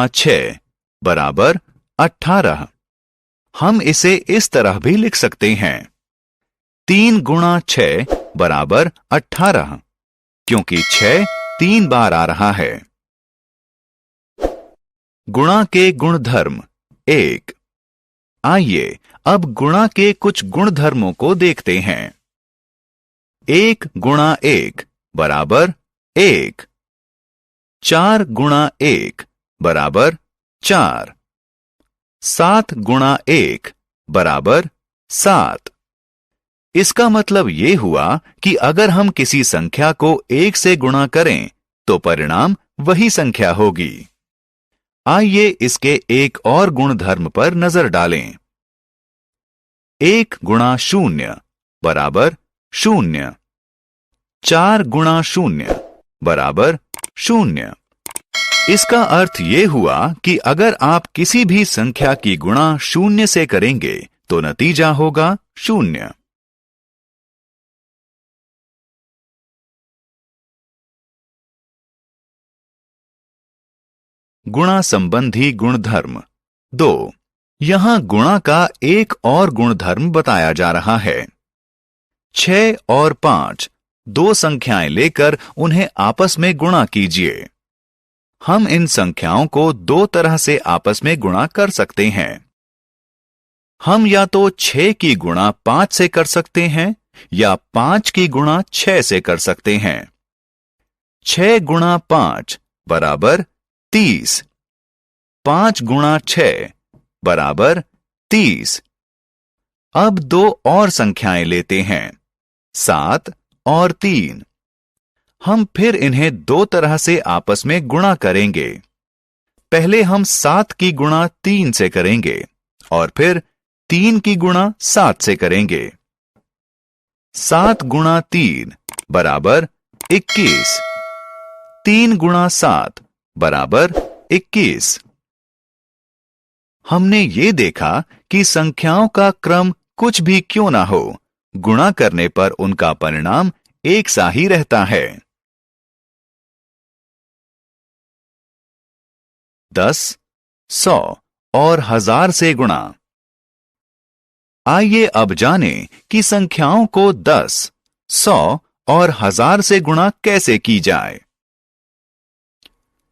6 बराबर 18। हम इसे इस तरह भी लिख सकते हैं, 3 गुणा 6 बराबर 18, क्योंकि 6 3 बार आ रहा है। गुणा के गुणधर्म 1। आइए अब गुणा के कुछ गुणधर्मों को देखते हैं। 1 गुणा 1 बराबर 1। 4 गुणा 1 बराबर 4। 7 गुणा 1 बराबर 7। इसका मतलब ये हुआ कि अगर हम किसी संख्या को 1 से गुणा करें तो परिणाम वही संख्या होगी। आइए इसके एक और गुणधर्म पर नजर डालें। 1 गुणा 0 बराबर 0। 4 गुणा 0 बराबर 0। इसका अर्थ ये हुआ कि अगर आप किसी भी संख्या की गुणा 0 से करेंगे तो नतीजा होगा 0। गुणा संबंधी गुणधर्म 2। यहां गुणा का एक और गुणधर्म बताया जा रहा है। 6 और 5 दो संख्याएं लेकर उन्हें आपस में गुणा कीजिए। हम इन संख्याओं को दो तरह से आपस में गुणा कर सकते हैं। हम या तो 6 की गुणा 5 से कर सकते हैं या 5 की गुणा 6 से कर सकते हैं। 6 गुणा 5 बराबर 30। 5 गुणा 6 बराबर 30। अब दो और संख्याएं लेते हैं, 7 और 3। हम फिर इन्हें दो तरह से आपस में गुणा करेंगे। पहले हम 7 की गुणा 3 से करेंगे और फिर 3 की गुणा 7 से करेंगे। 7 गुणा 3 बराबर 21। 3 गुणा 7 बराबर 21। हमने ये देखा कि संख्याओं का क्रम कुछ भी क्यों ना हो, गुणा करने पर उनका परिणाम एक सा ही रहता है। 10, 100 और 1000 से गुणा। आइए अब जानें कि संख्याओं को 10, 100 और 1000 से गुणा कैसे की जाए।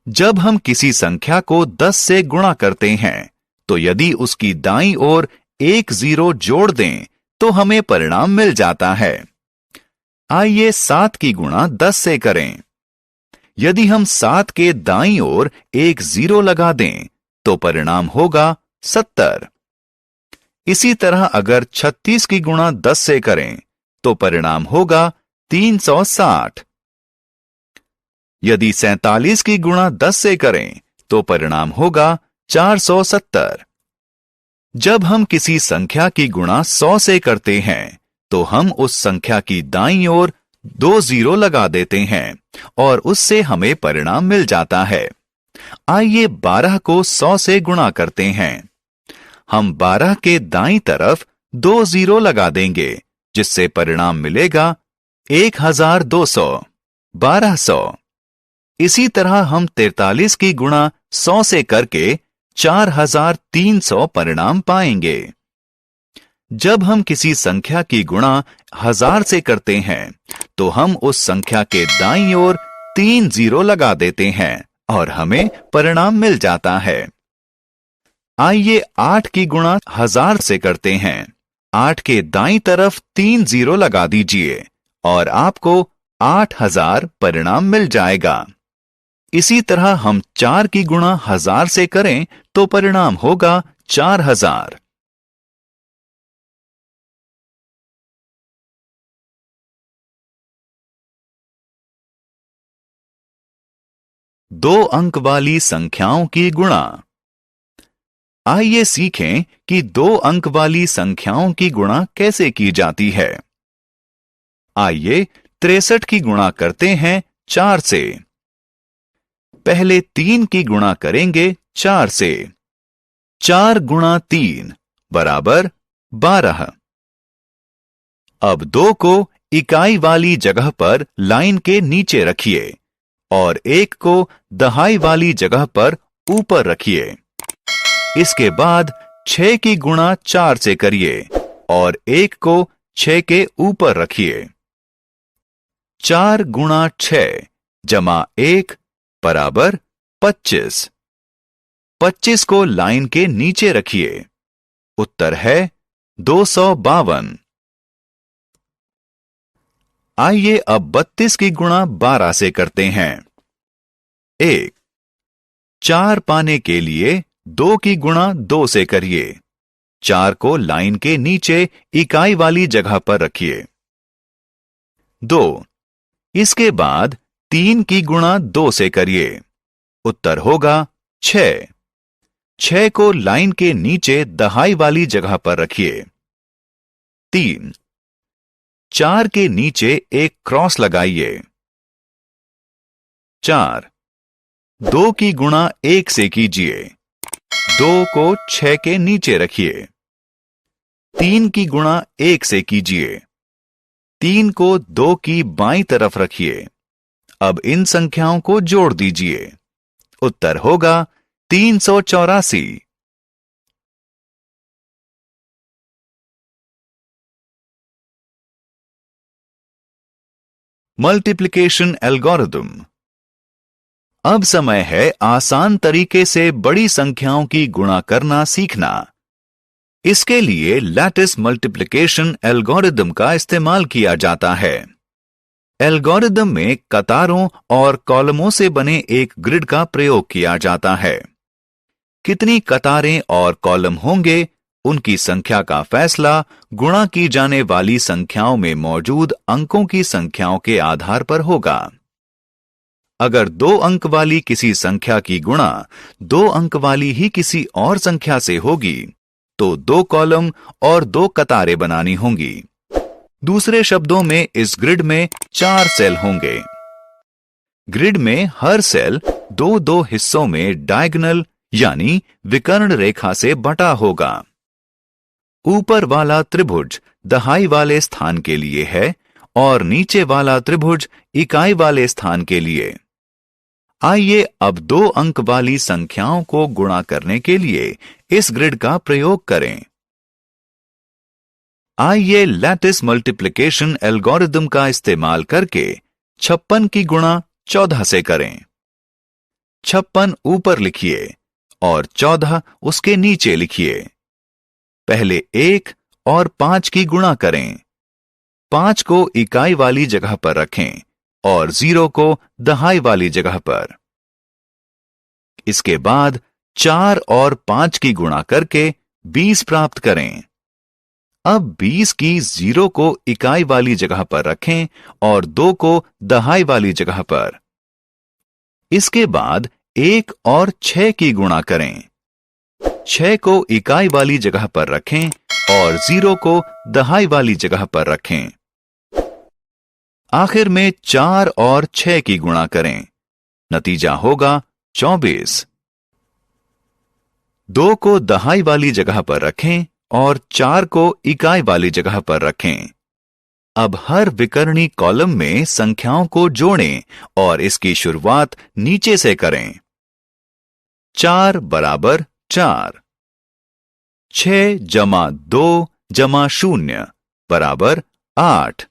जब हम किसी संख्या को 10 से गुणा करते हैं तो यदि उसकी दाईं ओर एक 0 जोड़ दें तो हमें परिणाम मिल जाता है। आइए 7 की गुणा 10 से करें। यदि हम 7 के दाईं ओर एक 0 लगा दें तो परिणाम होगा 70। इसी तरह अगर 36 की गुणा 10 से करें तो परिणाम होगा 360। यदि 47 की गुणा 10 से करें तो परिणाम होगा 470। जब हम किसी संख्या की गुणा 100 से करते हैं तो हम उस संख्या की दाईं ओर 2 0 लगा देते हैं और उससे हमें परिणाम मिल जाता है। आइए 12 को 100 से गुणा करते हैं। हम 12 के दाईं तरफ 2 0 लगा देंगे जिससे परिणाम मिलेगा 1200, 1200। इसी तरह हम 43 की गुणा 100 से करके 4300 परिणाम पाएंगे। जब हम किसी संख्या की गुणा 1000 से करते हैं तो हम उस संख्या के दाईं ओर 3 0 लगा देते हैं और हमें परिणाम मिल जाता है। आइए 8 की गुणा 1000 से करते हैं। 8 के दाईं तरफ 3 0 लगा दीजिए और आपको 8000 परिणाम मिल जाएगा। इसी तरह हम 4 की गुणा 1000 से करें तो परिणाम होगा 4000। दो अंक वाली संख्याओं की गुणा। आइए सीखें कि 2 अंक वाली संख्याओं की गुणा कैसे की जाती है। आइए 63 की गुणा करते हैं 4 से। पहले 3 की गुणा करेंगे 4 से। 4 गुणा 3 बराबर 12। अब 2 को इकाई वाली जगह पर लाइन के नीचे रखिए और 1 को दहाई वाली जगह पर ऊपर रखिए। इसके बाद 6 की गुणा 4 से करिए और 1 को 6 के ऊपर रखिए। 4 गुणा 6 जमा 1 बराबर 25। 25 को लाइन के नीचे रखिए। उत्तर है 252। आइए अब 32 की गुणा 12 से करते हैं। 1 4 पाने के लिए 2 की गुणा 2 से करिए। 4 को लाइन के नीचे इकाई वाली जगह पर रखिए। 2 इसके बाद 3 की गुणा 2 से करिए। उत्तर होगा 6। 6 को लाइन के नीचे दहाई वाली जगह पर रखिए। 3 4 के नीचे एक क्रॉस लगाइए। 4 2 की गुणा 1 से कीजिए। 2 को 6 के नीचे रखिए। 3 की गुणा 1 से कीजिए। 3 को 2 की बाईं तरफ रखिए। अब इन संख्याओं को जोड़ दीजिए। उत्तर होगा 384। Multiplication algorithm. अब समय है आसान तरीके से बड़ी संख्याओं की गुणा करना सीखना। इसके लिए लैटिस मल्टीप्लिकेशन एल्गोरिथम का इस्तेमाल किया जाता है। एल्गोरिथम में कतारों और कॉलमों से बने एक ग्रिड का प्रयोग किया जाता है। कितनी कतारें और कॉलम होंगे, उनकी संख्या का फैसला गुणा की जाने वाली संख्याओं में मौजूद अंकों की संख्याओं के आधार पर होगा। अगर 2 अंक वाली किसी संख्या की गुणा 2 अंक वाली ही किसी और संख्या से होगी, तो 2 कॉलम और 2 कतारें बनानी होंगी। दूसरे शब्दों में इस ग्रिड में 4 सेल होंगे। ग्रिड में हर सेल 2-2 हिस्सों में डायगोनल यानी विकर्ण रेखा से बटा होगा। ऊपर वाला त्रिभुज दहाई वाले स्थान के लिए है और नीचे वाला त्रिभुज इकाई वाले स्थान के लिए। आइए अब 2 अंक वाली संख्याओं को गुणा करने के लिए इस ग्रिड का प्रयोग करें। आइए लैटिस मल्टीप्लिकेशन एल्गोरिथम का इस्तेमाल करके 56 की गुणा 14 से करें। 56 ऊपर लिखिए और 14 उसके नीचे लिखिए। पहले 1 और 5 की गुणा करें। 5 को इकाई वाली जगह पर रखें और 0 को दहाई वाली जगह पर। इसके बाद 4 और 5 की गुणा करके 20 प्राप्त करें। अब 20 की 0 को इकाई वाली जगह पर रखें और 2 को दहाई वाली जगह पर। इसके बाद 1 और 6 की गुणा करें। 6 को इकाई वाली जगह पर रखें और 0 को दहाई वाली जगह पर रखें। आखिर में 4 और 6 की गुणा करें। नतीजा होगा 24। 2 को दहाई वाली जगह पर रखें और 4 को इकाई वाली जगह पर रखें। अब हर विकर्णी कॉलम में संख्याओं को जोड़ें और इसकी शुरुआत नीचे से करें। 4 बराबर 4। 6 जमा 2 जमा 0 बराबर 8।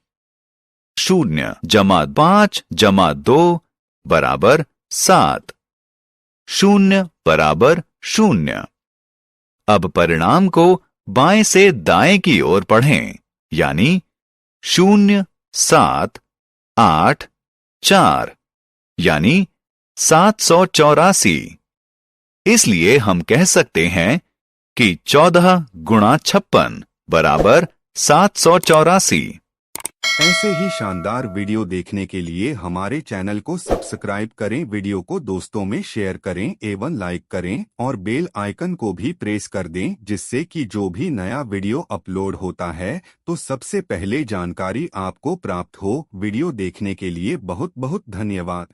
0 जमा 5 जमा 2 बराबर 7। 0 बराबर 0। अब परिणाम को बाएं से दाएं की ओर पढ़ें, यानी 0 7 8 4 यानी 784। इसलिए हम कह सकते हैं कि 14 गुणा 56 बराबर 784। ऐसे ही शानदार वीडियो देखने के लिए हमारे चैनल को सब्सक्राइब करें, वीडियो को दोस्तों में शेयर करें एवं लाइक करें और बेल आइकन को भी प्रेस कर दें, जिससे कि जो भी नया वीडियो अपलोड होता है तो सबसे पहले जानकारी आपको प्राप्त हो। वीडियो देखने के लिए बहुत बहुत धन्यवाद।